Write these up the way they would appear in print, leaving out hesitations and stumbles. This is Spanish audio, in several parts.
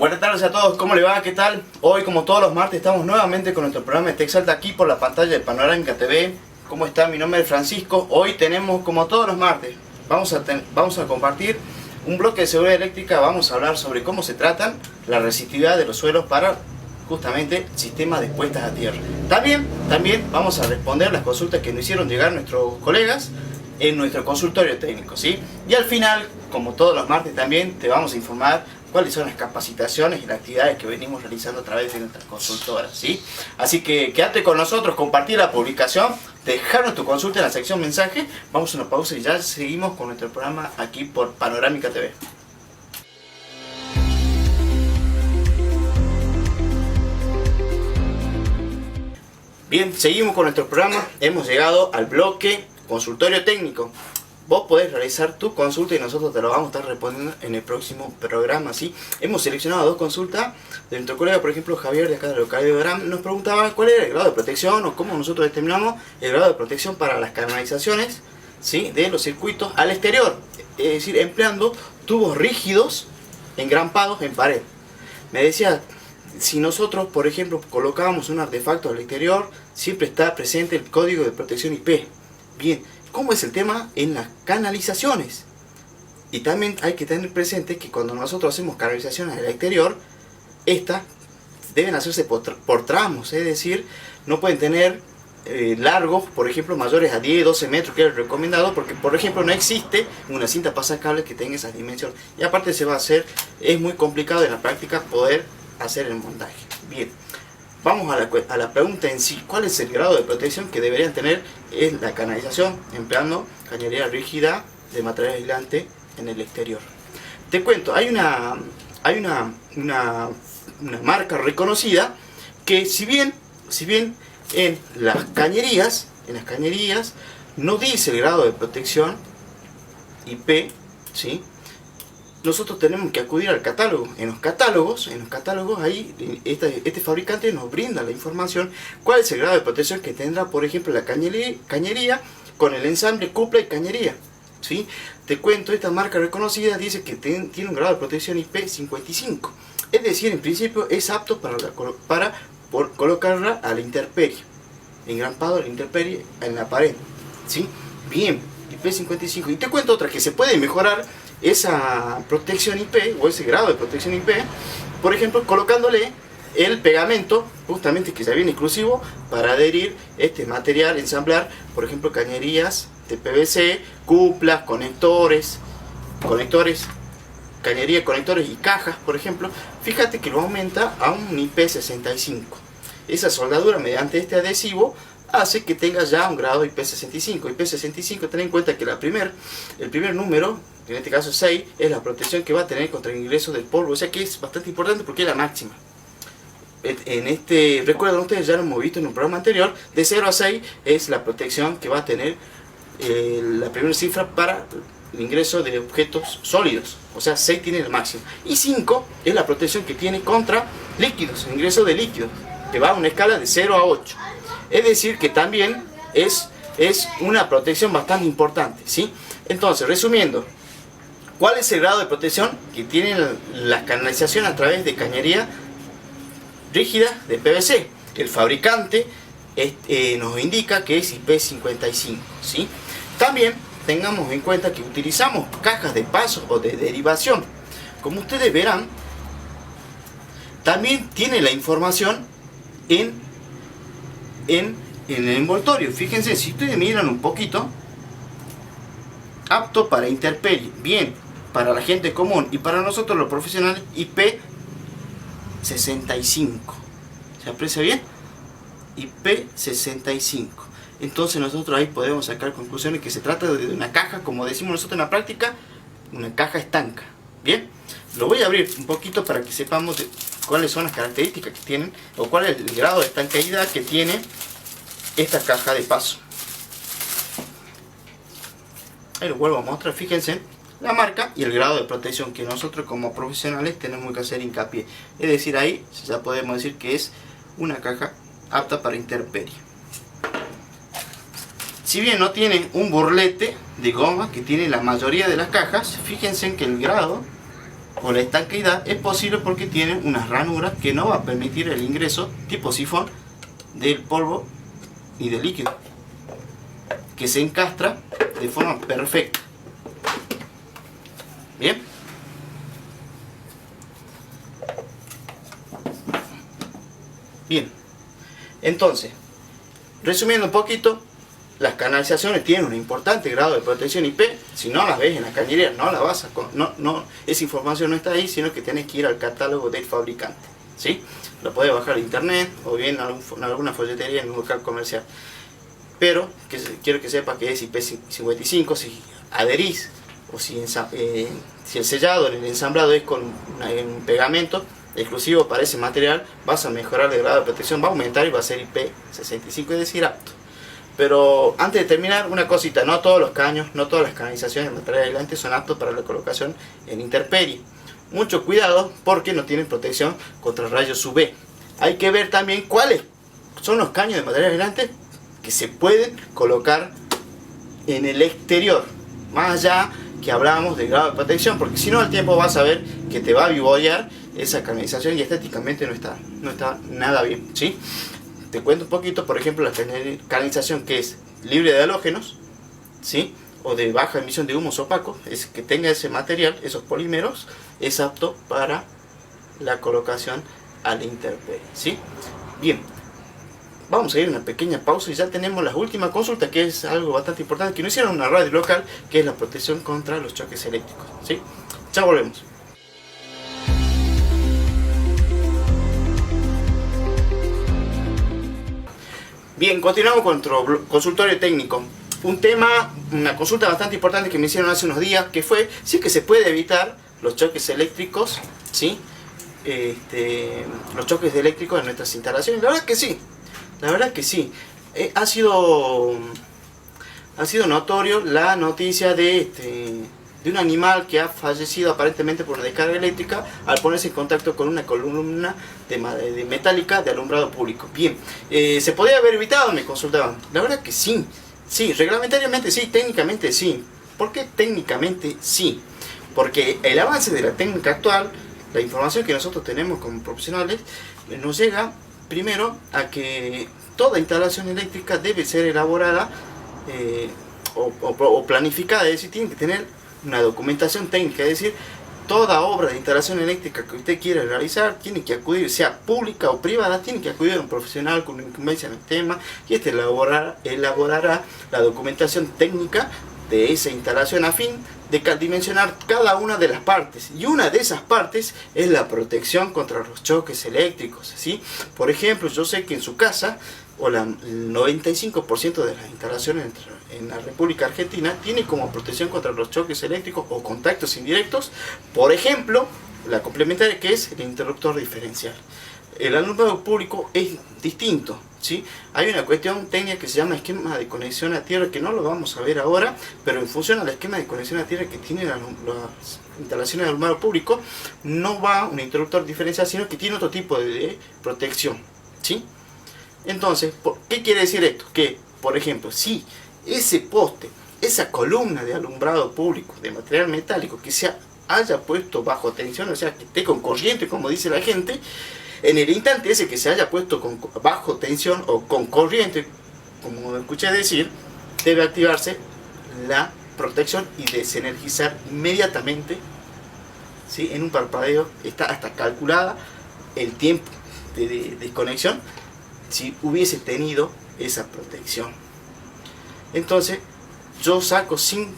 Buenas tardes a todos, ¿cómo le va? ¿Qué tal? Hoy, como todos los martes, estamos nuevamente con nuestro programa de TechSalta aquí por la pantalla de Panorámica TV. ¿Cómo está? Mi nombre es Francisco. Hoy tenemos, como todos los martes, vamos a compartir un bloque de seguridad eléctrica. Vamos a hablar sobre cómo se tratan la resistividad de los suelos para justamente sistemas de puestas a tierra. También vamos a responder las consultas que nos hicieron llegar nuestros colegas en nuestro consultorio técnico, ¿sí? Y al final, como todos los martes también, te vamos a informar cuáles son las capacitaciones y las actividades que venimos realizando a través de nuestras consultoras, ¿sí? Así que quédate con nosotros, compartir la publicación, dejarnos tu consulta en la sección mensaje. Vamos a una pausa y ya seguimos con nuestro programa aquí por Panorámica TV. Bien, seguimos con nuestro programa. Hemos llegado al bloque consultorio técnico. Vos podés realizar tu consulta y nosotros te lo vamos a estar respondiendo en el próximo programa, ¿sí? Hemos seleccionado dos consultas de nuestro colega, por ejemplo, Javier de acá de la localidad de Orán. Nos preguntaba cuál era el grado de protección o cómo nosotros determinamos el grado de protección para las canalizaciones, ¿sí?, de los circuitos al exterior, es decir, empleando tubos rígidos engrampados en pared. Me decía, si nosotros, por ejemplo, colocábamos un artefacto al exterior, siempre está presente el código de protección IP. Bien, ¿cómo es el tema en las canalizaciones? Y también hay que tener presente que cuando nosotros hacemos canalizaciones al exterior, estas deben hacerse por tramos, es decir, no pueden tener largos, por ejemplo, mayores a 10, 12 metros, que es el recomendado, porque, por ejemplo, no existe una cinta pasacable que tenga esas dimensiones. Y aparte es muy complicado en la práctica poder hacer el montaje. Bien. Vamos a la pregunta en sí. ¿Cuál es el grado de protección que deberían tener en la canalización empleando cañería rígida de material aislante en el exterior? Te cuento, hay una marca reconocida que si bien en las cañerías no dice el grado de protección IP, ¿sí?, nosotros tenemos que acudir al catálogo. En los catálogos ahí este fabricante nos brinda la información cuál es el grado de protección que tendrá, por ejemplo, la cañería con el ensamble cupla y cañería, ¿sí? Te cuento, esta marca reconocida dice que tiene un grado de protección IP55, es decir, en principio es apto para colocarla a la intemperie, engrampado a la intemperie en la pared, ¿sí? Bien, IP55. Y te cuento otra que se puede mejorar esa protección IP o ese grado de protección IP, por ejemplo, colocándole el pegamento, justamente que ya viene exclusivo para adherir este material, ensamblar, por ejemplo, cañerías de PVC, cuplas, conectores, cañería, conectores y cajas, por ejemplo. Fíjate que lo aumenta a un IP65. Esa soldadura mediante este adhesivo hace que tenga ya un grado IP65. IP65, ten en cuenta que el primer número, en este caso 6, es la protección que va a tener contra el ingreso del polvo. O sea que es bastante importante porque es la máxima. Recuerdan ustedes, ya lo hemos visto en un programa anterior, de 0 a 6 es la protección que va a tener la primera cifra para el ingreso de objetos sólidos. O sea, 6 tiene el máximo. Y 5 es la protección que tiene contra líquidos, el ingreso de líquidos, que va a una escala de 0 a 8. Es decir, que también es una protección bastante importante, ¿sí? Entonces, resumiendo, ¿cuál es el grado de protección que tienen las canalizaciones a través de cañería rígida de PVC? El fabricante nos indica que es IP55, ¿sí? También tengamos en cuenta que utilizamos cajas de paso o de derivación. Como ustedes verán, también tiene la información en el envoltorio. Fíjense, si ustedes miran un poquito, apto para intemperie, bien, para la gente común y para nosotros los profesionales, IP65. ¿Se aprecia bien? IP65. Entonces nosotros ahí podemos sacar conclusiones que se trata de una caja, como decimos nosotros en la práctica, una caja estanca. Bien, lo voy a abrir un poquito para que sepamos cuáles son las características que tienen o cuál es el grado de estanqueidad que tiene esta caja de paso. Ahí lo vuelvo a mostrar. Fíjense la marca y el grado de protección que nosotros como profesionales tenemos que hacer hincapié. Es decir, ahí ya podemos decir que es una caja apta para intemperie. Si bien no tiene un burlete de goma que tiene la mayoría de las cajas, fíjense que el grado o la estanqueidad es posible porque tiene unas ranuras que no va a permitir el ingreso tipo sifón del polvo y del líquido, que se encastra de forma perfecta. Bien. Bien. Entonces, resumiendo un poquito, las canalizaciones tienen un importante grado de protección IP. Si no las ves en la cañería, no la vas a... esa información no está ahí, sino que tienes que ir al catálogo del fabricante, ¿sí? Lo puedes bajar de internet o bien en alguna folletería en un local comercial. Pero quiero que sepas que es IP55. Si adherís o si el sellado, el ensamblado es con un pegamento exclusivo para ese material, vas a mejorar el grado de protección, va a aumentar y va a ser IP65, es decir, apto. Pero antes de terminar, una cosita: no todos los caños, no todas las canalizaciones de material aislante son aptos para la colocación en intemperie. Mucho cuidado porque no tienen protección contra rayos UV. Hay que ver también cuáles son los caños de material aislante que se pueden colocar en el exterior, más allá que hablábamos del grado de protección, porque si no al tiempo vas a ver que te va a vivorear esa canalización y estéticamente no está nada bien, ¿sí? Te cuento un poquito. Por ejemplo, la canalización que es libre de halógenos, ¿sí?, o de baja emisión de humos opacos, es que tenga ese material, esos polímeros, es apto para la colocación a la intemperie, ¿sí? Bien, vamos a ir a una pequeña pausa y ya tenemos las últimas consultas, que es algo bastante importante que nos hicieron en una radio local, que es la protección contra los choques eléctricos, ¿sí? Ya volvemos. Bien, continuamos con nuestro consultorio técnico. Una consulta bastante importante que me hicieron hace unos días, que fue si es que se puede evitar los choques eléctricos, ¿sí? Los choques eléctricos en nuestras instalaciones. La verdad que sí, la verdad que sí. Ha sido notorio la noticia de un animal que ha fallecido aparentemente por una descarga eléctrica al ponerse en contacto con una columna de metálica de alumbrado público. Bien, ¿se podía haber evitado?, me consultaban. La verdad que sí, reglamentariamente sí, técnicamente sí. ¿Por qué técnicamente sí? Porque el avance de la técnica actual, la información que nosotros tenemos como profesionales, nos llega primero a que toda instalación eléctrica debe ser elaborada o planificada, es decir, tiene que tener una documentación técnica, es decir, toda obra de instalación eléctrica que usted quiera realizar tiene que acudir, sea pública o privada, tiene que acudir a un profesional con incumbencia en el tema, y elaborará la documentación técnica de esa instalación a fin de dimensionar cada una de las partes, y una de esas partes es la protección contra los choques eléctricos, ¿sí? Por ejemplo, yo sé que en su casa, o el 95% de las instalaciones en la República Argentina tiene como protección contra los choques eléctricos o contactos indirectos, por ejemplo, la complementaria, que es el interruptor diferencial. El alumbrado público es distinto, ¿sí? Hay una cuestión técnica que se llama esquema de conexión a tierra, que no lo vamos a ver ahora, pero en función al esquema de conexión a tierra que tienen las instalaciones de alumbrado público, no va un interruptor diferencial, sino que tiene otro tipo de protección, ¿sí? Entonces, ¿qué quiere decir esto? Que, por ejemplo, si ese poste, esa columna de alumbrado público de material metálico que se haya puesto bajo tensión, o sea, que esté con corriente, como dice la gente, en el instante ese que se haya puesto bajo tensión o con corriente, como escuché decir, debe activarse la protección y desenergizar inmediatamente, ¿sí? En un parpadeo está hasta calculada el tiempo de desconexión si hubiese tenido esa protección. Entonces yo saco sin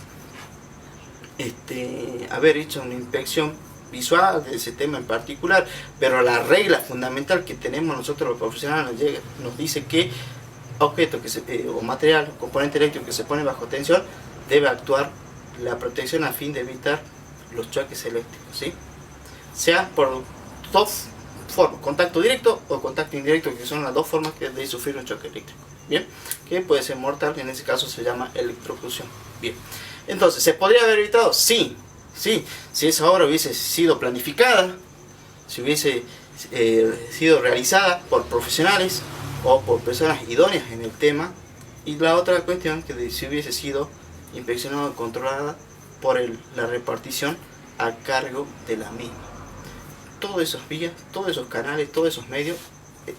haber hecho una inspección visual de ese tema en particular, pero la regla fundamental que tenemos nosotros los profesionales nos dice que objeto o material o componente eléctrico que se pone bajo tensión debe actuar la protección a fin de evitar los choques eléctricos, ¿sí? Sea por dos formas, contacto directo o contacto indirecto, que son las dos formas de sufrir un choque eléctrico, bien, que puede ser mortal, en ese caso se llama electrocución. Bien, entonces, ¿se podría haber evitado? Sí, si esa obra hubiese sido planificada, si hubiese sido realizada por profesionales o por personas idóneas en el tema, y la otra cuestión, que si hubiese sido inspeccionada o controlada por la repartición a cargo de la misma. Todas esas vías, todos esos canales, todos esos medios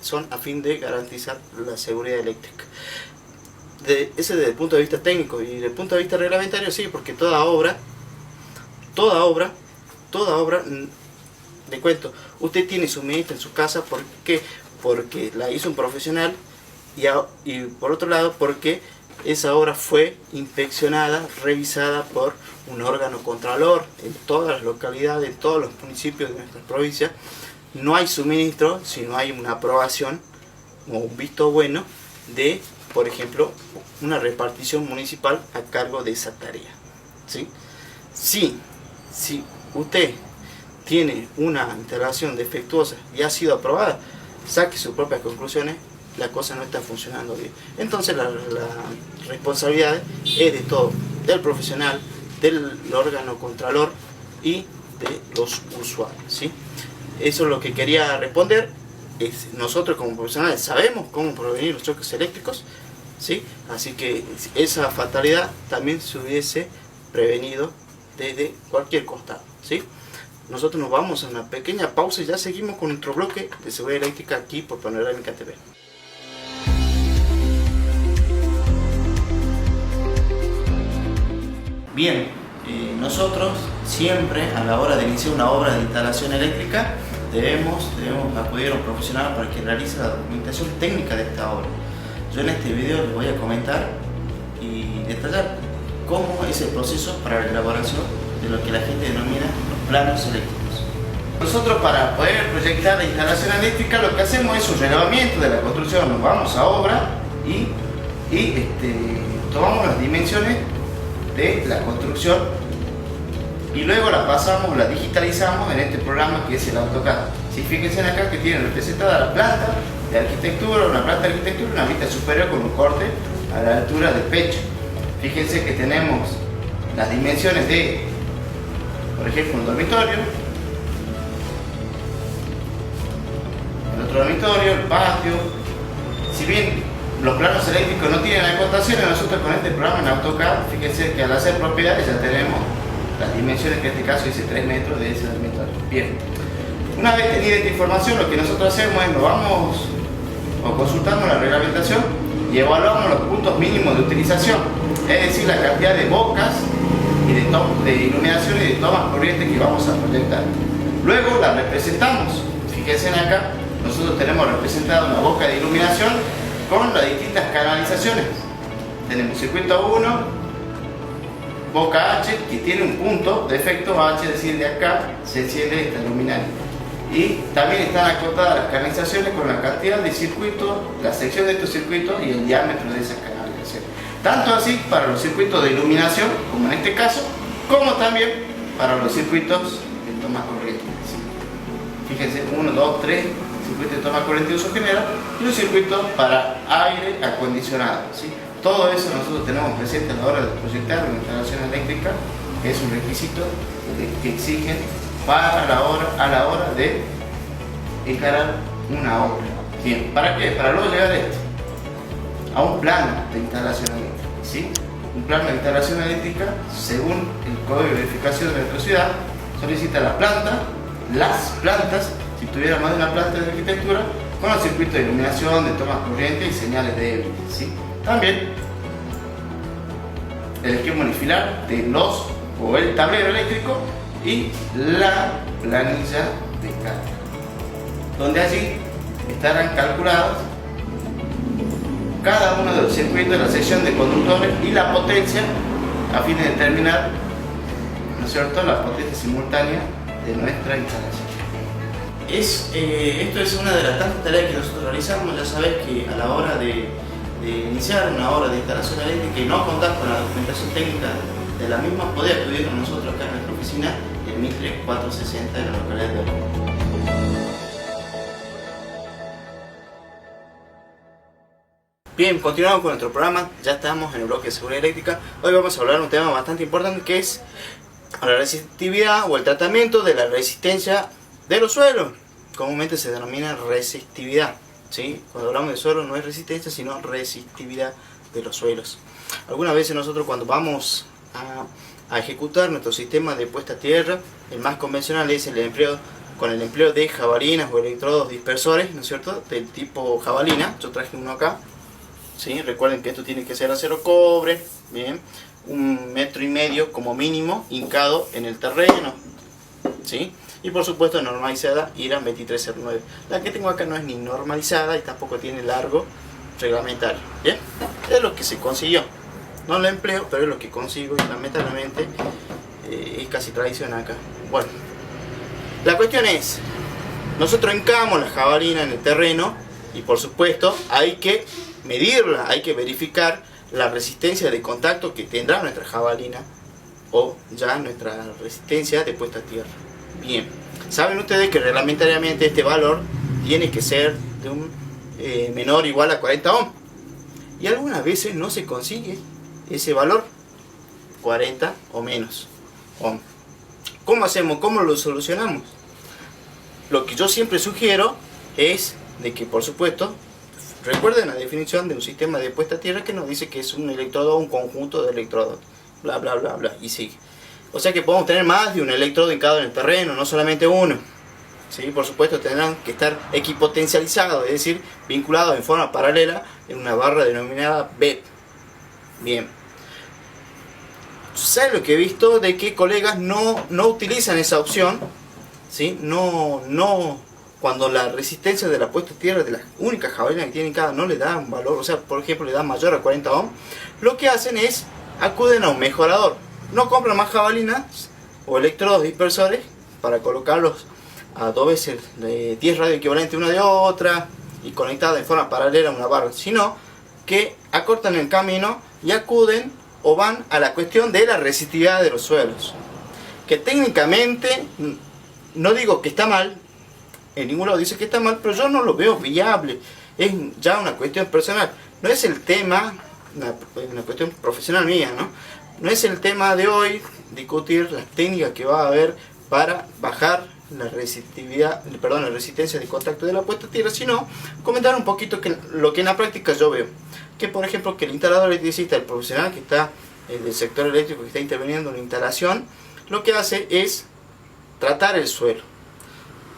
son a fin de garantizar la seguridad eléctrica. Ese desde el punto de vista técnico, y desde el punto de vista reglamentario sí, porque toda obra, le cuento, usted tiene suministro en su casa. ¿Por qué? Porque la hizo un profesional, y por otro lado porque esa obra fue inspeccionada, revisada por un órgano contralor en todas las localidades, en todos los municipios de nuestra provincia. No hay suministro si no hay una aprobación o un visto bueno de, por ejemplo, una repartición municipal a cargo de esa tarea, ¿sí? Si usted tiene una instalación defectuosa y ha sido aprobada, saque sus propias conclusiones. La cosa no está funcionando bien. Entonces la responsabilidad es de todo, del profesional, del órgano contralor y de los usuarios, ¿sí? Eso es lo que quería responder. Nosotros como profesionales sabemos cómo prevenir los choques eléctricos, ¿sí? Así que esa fatalidad también se hubiese prevenido desde cualquier costado, ¿sí? Nosotros nos vamos a una pequeña pausa y ya seguimos con nuestro bloque de seguridad eléctrica aquí por Panorámica TV. Bien, nosotros siempre a la hora de iniciar una obra de instalación eléctrica debemos acudir a un profesional para que realice la documentación técnica de esta obra. Yo en este video les voy a comentar y detallar cómo es el proceso para la elaboración de lo que la gente denomina los planos eléctricos. Nosotros, para poder proyectar la instalación eléctrica, lo que hacemos es un relevamiento de la construcción. Nos vamos a obra y tomamos las dimensiones de la construcción y luego la pasamos, la digitalizamos en este programa que es el AutoCAD. Si fíjense acá que tiene representada la planta de arquitectura, una planta de arquitectura, una vista superior con un corte a la altura del pecho. Fíjense que tenemos las dimensiones de, por ejemplo, un dormitorio, el otro dormitorio, el patio. Si bien los planos eléctricos no tienen acotaciones, nosotros con este programa en AutoCAD, fíjense que al hacer propiedades ya tenemos las dimensiones, que en este caso dice 3 metros de ese dormitorio. Bien, una vez tenida esta información, lo que nosotros hacemos es nos vamos o consultamos la reglamentación y evaluamos los puntos mínimos de utilización, es decir, la cantidad de bocas y de iluminación y de tomas corrientes que vamos a proyectar. Luego la representamos. Fíjense acá, nosotros tenemos representada una boca de iluminación con las distintas canalizaciones. Tenemos circuito 1, boca H, que tiene un punto de efecto H, es decir, de acá se enciende esta luminaria. Y también están acotadas las canalizaciones con la cantidad de circuitos, la sección de estos circuitos y el diámetro de esa canalización. Tanto así para los circuitos de iluminación, como en este caso, como también para los circuitos de toma corriente. Fíjense, 1, 2, 3 circuitos de toma corriente de uso general y un circuito para aire acondicionado, ¿sí? Todo eso nosotros tenemos presente a la hora de proyectar una instalación eléctrica, que es un requisito que exigen a la hora de encarar una obra. Bien, ¿para qué? Para luego llegar a un plano de instalación eléctrica, ¿sí? Un plano de instalación eléctrica, según el Código de Verificación de nuestra ciudad, solicita la planta, las plantas, si tuviera más de una planta de arquitectura, con los circuitos de iluminación, de tomas corrientes y señales débiles, ¿sí? También el esquema unifilar de el tablero eléctrico y la planilla de carga, donde allí estarán calculados cada uno de los circuitos de la sección de conductores y la potencia a fin de determinar, ¿no es cierto?, la potencia simultánea de nuestra instalación. Esto es una de las tantas tareas que nosotros realizamos. Ya sabes que a la hora de iniciar una obra de instalación eléctrica y no contar con la documentación técnica de la misma, puede acudir a nosotros acá en nuestra oficina en Mitre 460 de la localidad de Oruro. Bien, continuamos con nuestro programa. Ya estamos en el bloque de seguridad eléctrica. Hoy vamos a hablar de un tema bastante importante, que es la resistividad o el tratamiento de la resistencia de los suelos. Comúnmente se denomina resistividad, ¿sí? Cuando hablamos de suelo no es resistencia, sino resistividad de los suelos. Algunas veces nosotros, cuando vamos a ejecutar nuestro sistema de puesta a tierra. El más convencional es el empleo de jabalinas o electrodos dispersores, ¿no es cierto?, del tipo jabalina. Yo traje uno acá, ¿sí? Recuerden que esto tiene que ser acero cobre, bien, 1,5 metros como mínimo, hincado en el terreno, ¿sí? Y por supuesto normalizada IRA 2309. La que tengo acá no es ni normalizada y tampoco tiene largo reglamentario, ¿bien? Es lo que se consiguió. No lo empleo, pero es lo que consigo y lamentablemente es casi tradición acá. Bueno, la cuestión es, nosotros hincamos la jabalina en el terreno y por supuesto hay que medirla, hay que verificar la resistencia de contacto que tendrá nuestra jabalina o ya nuestra resistencia de puesta a tierra. Bien, saben ustedes que reglamentariamente este valor tiene que ser de un menor o igual a 40 ohm y algunas veces no se consigue ese valor, 40 o menos ohm. ¿Cómo hacemos? ¿Cómo lo solucionamos? Lo que yo siempre sugiero es de que, por supuesto, recuerden la definición de un sistema de puesta a tierra que nos dice que es un electrodo o un conjunto de electrodos, bla bla bla bla, y sigue. O sea que podemos tener más de un electrodo hincado en el terreno, no solamente uno. ¿Sí? Por supuesto tendrán que estar equipotencializados, es decir, vinculados en forma paralela en una barra denominada BEP. Bien. ¿Sabes lo que he visto? De que colegas no utilizan esa opción, ¿sí? Cuando la resistencia de la puesta a tierra de las únicas jabalinas que tienen cada no le da un valor, o sea, por ejemplo, le da mayor a 40 ohm, lo que hacen es acuden a un mejorador. No compran más jabalinas o electrodos dispersores para colocarlos a 2 veces de 10 radio equivalente una de otra y conectadas en forma paralela a una barra, sino que acortan el camino y acuden o van a la cuestión de la resistividad de los suelos, que técnicamente no digo que está mal, en ningún lado dice que está mal, pero yo no lo veo viable. Es ya una cuestión personal, no es el tema, una cuestión profesional mía, ¿no? No es el tema de hoy discutir las técnicas que va a haber para bajar la resistividad, perdón, la resistencia de contacto de la puesta a tierra, sino comentar un poquito lo que en la práctica yo veo. Que por ejemplo que el instalador electricista, el profesional que está del sector eléctrico que está interviniendo en la instalación, lo que hace es tratar el suelo.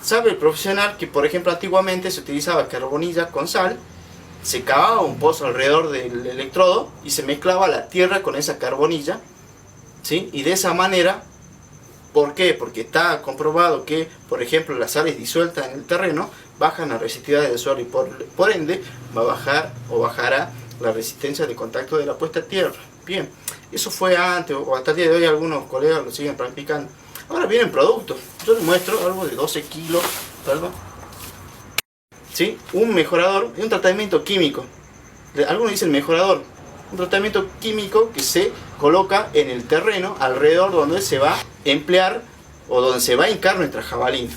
Sabe el profesional que por ejemplo antiguamente se utilizaba carbonilla con sal, se cavaba un pozo alrededor del electrodo y se mezclaba la tierra con esa carbonilla, ¿sí? Y de esa manera, ¿por qué? Porque está comprobado que, por ejemplo, las sales disueltas en el terreno bajan la resistividad del suelo y por ende va a bajar o bajará la resistencia de contacto de la puesta a tierra. Bien, eso fue antes o hasta el día de hoy algunos colegas lo siguen practicando. Ahora vienen productos, yo les muestro algo de 12 kilos, perdón. ¿Sí? Un mejorador y un tratamiento químico. Algunos dicen mejorador, un tratamiento químico que se coloca en el terreno alrededor donde se va a emplear o donde se va a hincar nuestra jabalina.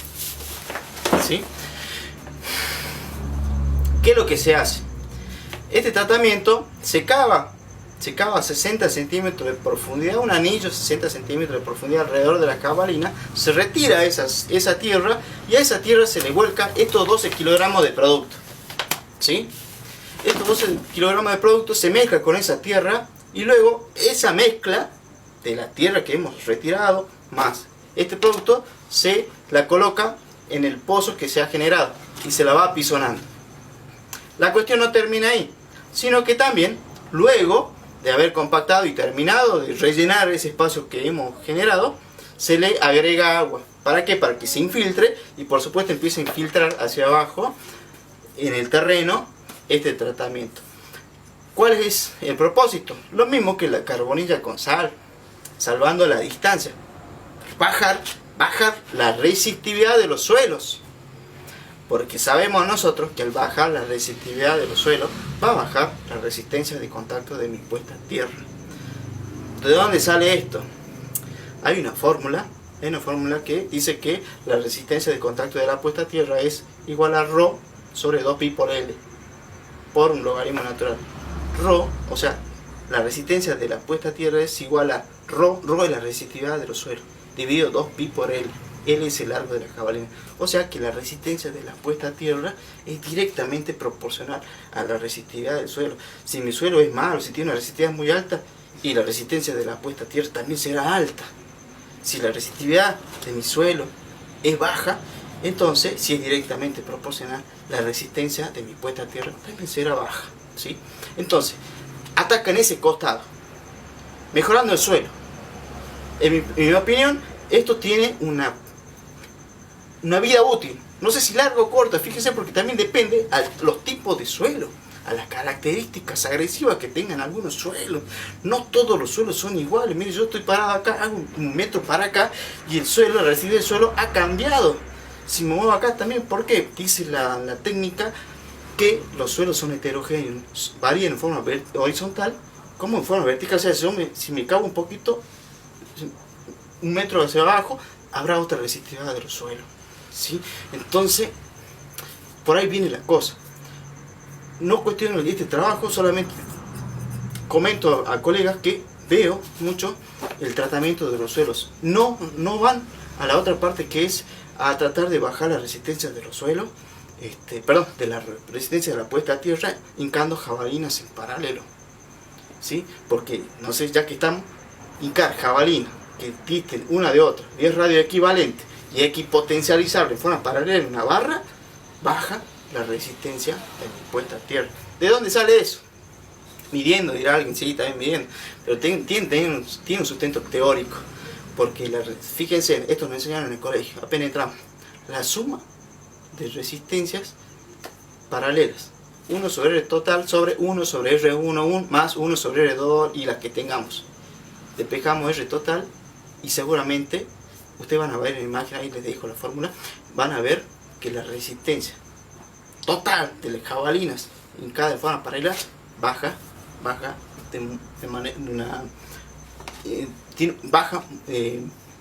¿Sí? ¿Qué es lo que se hace? Este tratamiento se cava a 60 centímetros de profundidad, un anillo 60 centímetros de profundidad alrededor de la jabalina, se retira esa tierra y a esa tierra se le vuelca estos 12 kilogramos de producto. ¿Sí? Estos 12 kilogramos de producto se mezcla con esa tierra y luego esa mezcla de la tierra que hemos retirado más este producto se la coloca en el pozo que se ha generado y se la va apisonando. La cuestión no termina ahí, sino que también luego de haber compactado y terminado de rellenar ese espacio que hemos generado, se le agrega agua. ¿Para qué? Para que se infiltre y por supuesto empiece a infiltrar hacia abajo en el terreno este tratamiento. ¿Cuál es el propósito? Lo mismo que la carbonilla con sal, salvando la distancia. Bajar la resistividad de los suelos. Porque sabemos nosotros que al bajar la resistividad de los suelos, va a bajar la resistencia de contacto de mi puesta a tierra. ¿De dónde sale esto? Hay una fórmula que dice que la resistencia de contacto de la puesta a tierra es igual a ρ sobre 2pi por L, por un logaritmo natural. Ρ, o sea, la resistencia de la puesta a tierra es igual a ρ es la resistividad de los suelos, dividido 2pi por L. L es el largo de la jabalina. O sea que la resistencia de la puesta a tierra es directamente proporcional a la resistividad del suelo. Si mi suelo es malo, si tiene una resistividad muy alta, y la resistencia de la puesta a tierra también será alta. Si la resistividad de mi suelo es baja, entonces si es directamente proporcional, la resistencia de mi puesta a tierra también será baja, ¿sí? Entonces, ataca en ese costado, mejorando el suelo. En mi opinión, esto tiene una vida útil. No sé si larga o corta, fíjense, porque también depende a los tipos de suelo, a las características agresivas que tengan algunos suelos. No todos los suelos son iguales. Mire, yo estoy parado acá, hago un metro para acá y el suelo, la resistencia del suelo ha cambiado. Si me muevo acá también, ¿por qué? Dice la técnica que los suelos son heterogéneos, varían en forma horizontal como en forma vertical. O sea, si me cago un poquito, un metro hacia abajo, habrá otra resistividad de los suelos, ¿sí? Entonces, por ahí viene la cosa. No cuestiono este trabajo, solamente comento a colegas que veo mucho el tratamiento de los suelos. No van a la otra parte, que es a tratar de bajar la resistencia de los suelos, de la resistencia de la puesta a tierra, hincando jabalinas en paralelo, ¿sí? Porque, no sé, ya que estamos, hincar jabalinas que disten una de otra, y es radio equivalente y equipotencializable en forma paralela en una barra, baja la resistencia de mi puesta a tierra. ¿De dónde sale eso? Midiendo, dirá alguien, sí, también midiendo, pero tiene un sustento teórico, porque fíjense, esto nos enseñaron en el colegio, apenas entramos, la suma de resistencias paralelas, 1 sobre R total sobre 1 sobre R1 más 1 sobre R2 y las que tengamos. Despejamos R total y seguramente ustedes van a ver en la imagen, ahí les dejo la fórmula, van a ver que la resistencia total de las jabalinas hincadas de forma paralela baja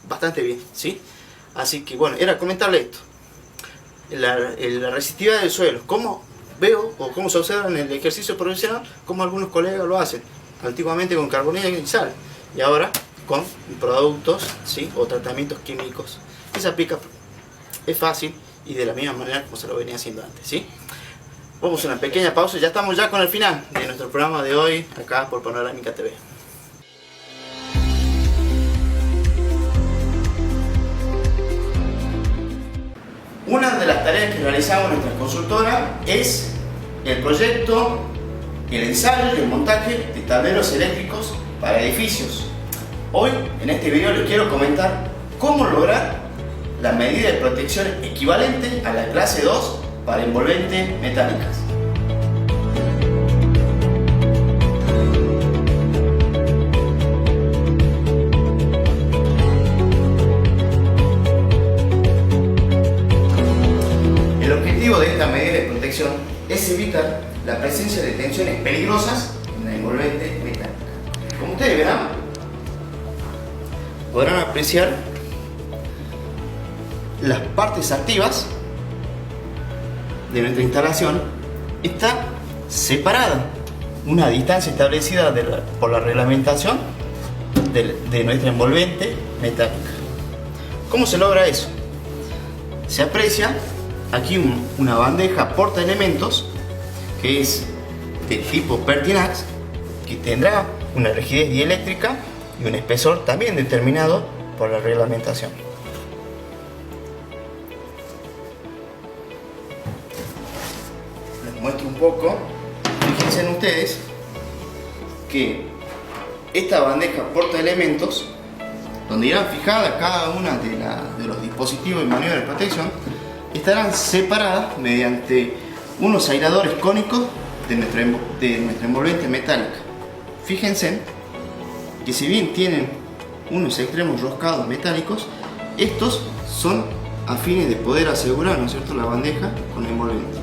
bastante bien, ¿sí? Así que bueno, era comentarle esto, la resistividad del suelo, cómo veo o cómo se observa en el ejercicio profesional, como algunos colegas lo hacen, antiguamente con carbonilla y sal, y ahora con productos, ¿sí? O tratamientos químicos. Se aplica, es fácil y de la misma manera como se lo venía haciendo antes, ¿sí? Vamos a una pequeña pausa, ya estamos ya con el final de nuestro programa de hoy, acá por Panorámica TV. Una de las tareas que realizamos en nuestra consultora es el proyecto, el ensayo y el montaje de tableros eléctricos para edificios. Hoy en este video les quiero comentar cómo lograr la medida de protección equivalente a la clase 2 para envolventes metálicas. El objetivo de esta medida de protección es evitar la presencia de tensiones peligrosas en la envolvente metálica. Como ustedes verán, podrán apreciar las partes activas de nuestra instalación está separada, una distancia establecida por la reglamentación de nuestra envolvente metálica. ¿Cómo se logra eso? Se aprecia aquí una bandeja portaelementos que es de tipo Pertinax, que tendrá una rigidez dieléctrica y un espesor también determinado por la reglamentación. Les muestro un poco. Fíjense en ustedes que esta bandeja portaelementos, donde irán fijadas cada una de los dispositivos y maniobras de protección, estarán separadas mediante unos airadores cónicos de nuestra envolvente metálica. Fíjense que si bien tienen unos extremos roscados metálicos, estos son a fines de poder asegurar, ¿no es cierto?, la bandeja con el envolvente.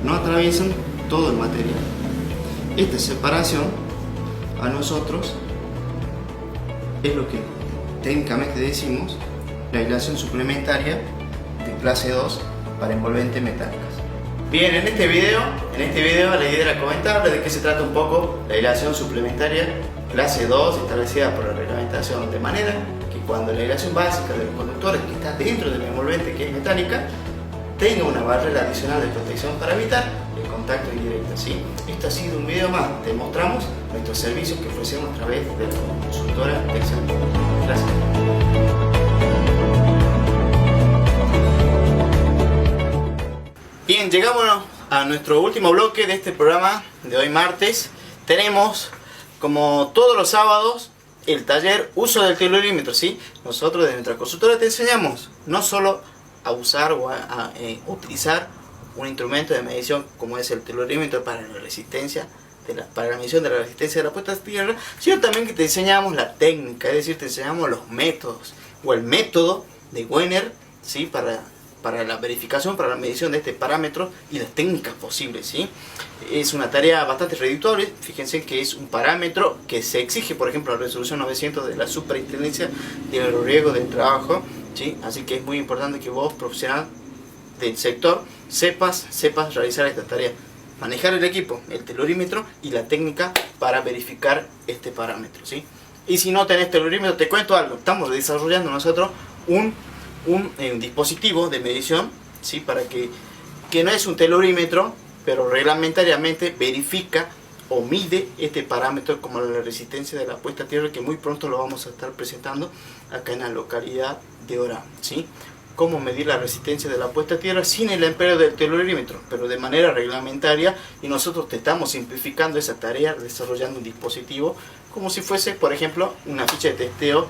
No atraviesan todo el material. Esta separación a nosotros es lo que técnicamente decimos la aislación suplementaria de clase 2 para envolventes metálicas. Bien, en este video la idea era comentarles de qué se trata un poco la aislación suplementaria clase 2 establecida por la reglamentación, de manera que cuando la aislación básica de los conductores que está dentro del envolvente, que es metálica, tenga una barrera adicional de protección para evitar el contacto indirecto, ¿sí? Esto ha sido un video más. Te mostramos nuestros servicios que ofrecemos a través de la consultora Texalta. Gracias. Bien, llegamos a nuestro último bloque de este programa de hoy martes. Tenemos, como todos los sábados, el taller uso del telurímetro, ¿sí? Nosotros de nuestra consultora te enseñamos no solo a usar o a utilizar un instrumento de medición como es el telurímetro para la resistencia para la medición de la resistencia de la puesta a tierra, sino también que te enseñamos la técnica, es decir, te enseñamos los métodos o el método de Wenner, ¿sí? para la verificación, para la medición de este parámetro y las técnicas posibles, ¿sí? Es una tarea bastante redituable. Fíjense que es un parámetro que se exige, por ejemplo, la resolución 900 de la Superintendencia de Aeroriesgo del Trabajo, ¿sí? Así que es muy importante que vos, profesional del sector, sepas realizar esta tarea, manejar el equipo, el telurímetro y la técnica para verificar este parámetro, ¿sí? Y si no tenés telurímetro, te cuento algo. Estamos desarrollando nosotros un dispositivo de medición, ¿sí? Para que no es un telurímetro, pero reglamentariamente verifica o mide este parámetro como la resistencia de la puesta a tierra, que muy pronto lo vamos a estar presentando acá en la localidad de Orán, ¿sí? Cómo medir la resistencia de la puesta a tierra sin el empleo del telurímetro, pero de manera reglamentaria, y nosotros te estamos simplificando esa tarea desarrollando un dispositivo como si fuese, por ejemplo, una ficha de testeo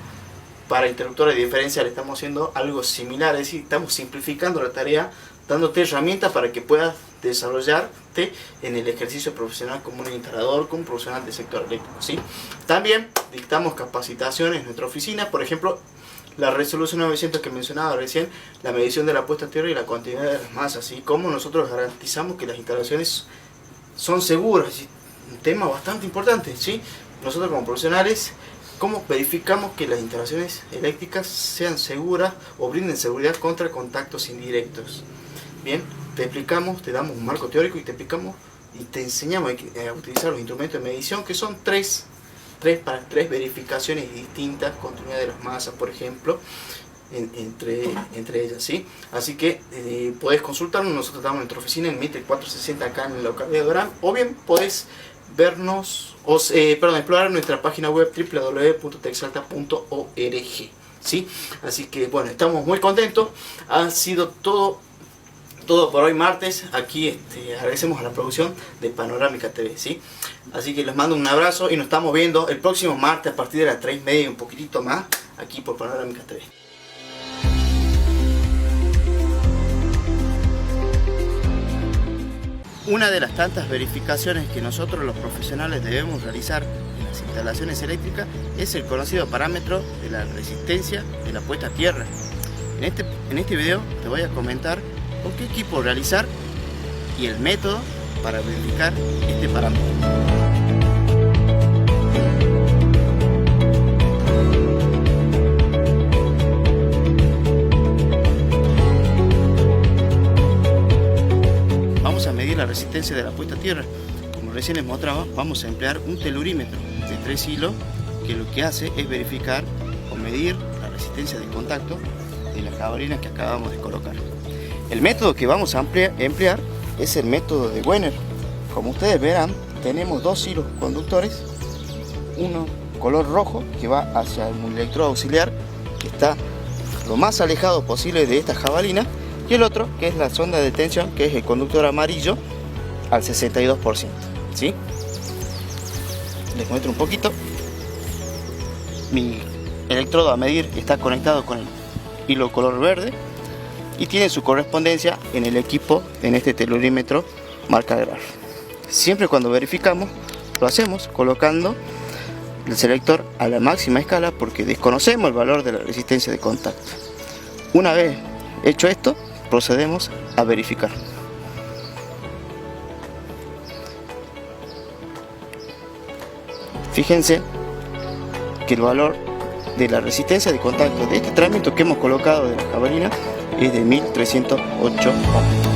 para interruptores diferenciales. Estamos haciendo algo similar, es decir, estamos simplificando la tarea, dándote herramientas para que puedas desarrollarte en el ejercicio profesional como un instalador, como un profesional del sector eléctrico, ¿sí? También dictamos capacitaciones en nuestra oficina, por ejemplo, la resolución 900 que mencionaba recién, la medición de la puesta a tierra y la continuidad de las masas, ¿sí? Cómo nosotros garantizamos que las instalaciones son seguras, ¿sí? Un tema bastante importante, ¿sí? Nosotros como profesionales, ¿cómo verificamos que las instalaciones eléctricas sean seguras o brinden seguridad contra contactos indirectos? Bien, te explicamos, te damos un marco teórico y te explicamos y te enseñamos a utilizar los instrumentos de medición, que son tres verificaciones distintas, continuidad de las masas, por ejemplo, entre ellas, ¿sí? Así que podés consultarnos. Nosotros estamos en nuestra oficina en Mitre 460 acá en la localidad de Orán, o bien podés vernos, explorar nuestra página web www.texalta.org, ¿sí? Así que bueno, estamos muy contentos. Ha sido todo por hoy martes. Aquí agradecemos a la producción de Panorámica TV, ¿sí? Así que les mando un abrazo y nos estamos viendo el próximo martes a partir de las 3:30 y un poquitito más aquí por Panorámica TV. Una de las tantas verificaciones que nosotros los profesionales debemos realizar en las instalaciones eléctricas es el conocido parámetro de la resistencia de la puesta a tierra. En este video te voy a comentar con qué equipo realizar y el método para verificar este parámetro. Vamos a medir la resistencia de la puesta a tierra. Como recién les mostraba, vamos a emplear un telurímetro de 3 hilos que lo que hace es verificar o medir la resistencia de contacto de las jabalinas que acabamos de colocar. El método que vamos a emplear es el método de Wenner. Como ustedes verán, tenemos dos hilos conductores, uno color rojo que va hacia el electrodo auxiliar, que está lo más alejado posible de esta jabalina, y el otro que es la sonda de tensión, que es el conductor amarillo al 62%, ¿sí? Les muestro un poquito. Mi electrodo a medir está conectado con el hilo color verde y tiene su correspondencia en el equipo, en este telurímetro marca Graf. Siempre cuando verificamos lo hacemos colocando el selector a la máxima escala porque desconocemos el valor de la resistencia de contacto. Una vez hecho esto, procedemos a verificar. Fíjense que el valor de la resistencia de contacto de este tránsito que hemos colocado de la jabalina es de 1308 ohms.